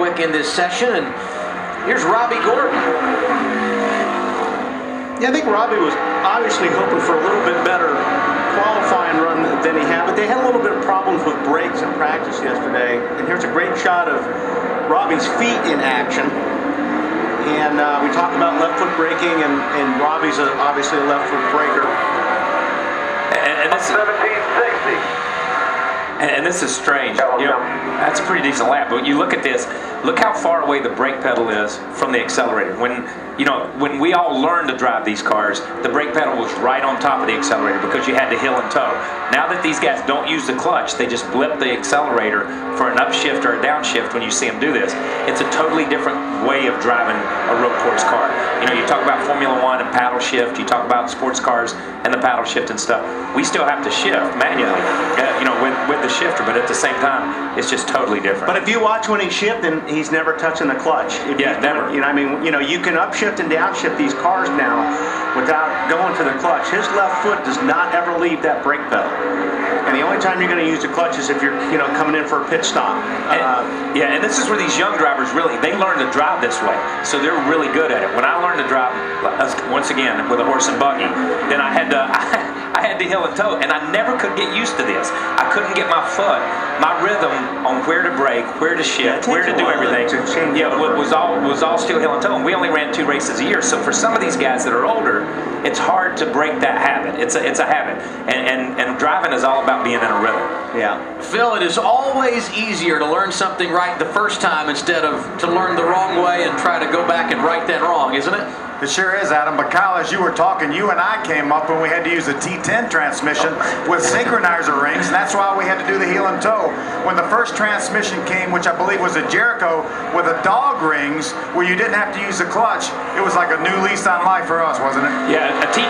quick in this session. And here's Robby Gordon. Yeah, I think Robby was obviously hoping for a little bit better qualifying run than he had, but they had a little bit of problems with brakes in practice yesterday. And here's a great shot of Robby's feet in action. And we talked about left foot braking, and Robby's obviously a left foot braker. And this 1760. And this is strange. You know, that's a pretty decent lap. But you look at this. Look how far away the brake pedal is from the accelerator. When we all learned to drive these cars, the brake pedal was right on top of the accelerator because you had to heel and toe. Now that these guys don't use the clutch, they just blip the accelerator for an upshift or a downshift when you see them do this. It's a totally different way of driving a road course car. You know, you talk about Formula One and paddle shift, you talk about sports cars and the paddle shift and stuff. We still have to shift manually, with the shifter, but at the same time, it's just totally different. But if you watch when he's shifting, he's never touching the clutch. Never. You can upshift and downshift these cars now without going to the clutch. His left foot does not ever leave that brake pedal. And the only time you're going to use the clutch is if you're, coming in for a pit stop. And this is where these young drivers they learn to drive this way. So they're really good at it. When I learned to drive, once again, with a horse and buggy, then I had to heel and toe, and I never could get used to this. I couldn't get my foot, my rhythm on where to brake, where to shift, where to do everything. Was all still heel and toe, and we only ran 2 races a year. So for some of these guys that are older, it's hard to break that habit. It's a habit, and driving is all about being in a rhythm. Yeah. Phil, it is always easier to learn something right the first time instead of to learn the wrong way and try to go back and right that wrong, isn't it? It sure is, Adam. But Kyle, as you were talking, you and I came up when we had to use a T10 transmission with synchronizer rings, and that's why we had to do the heel and toe. When the first transmission came, which I believe was a Jericho with a dog rings, where you didn't have to use the clutch, it was like a new lease on life for us, wasn't it? Yeah, a T10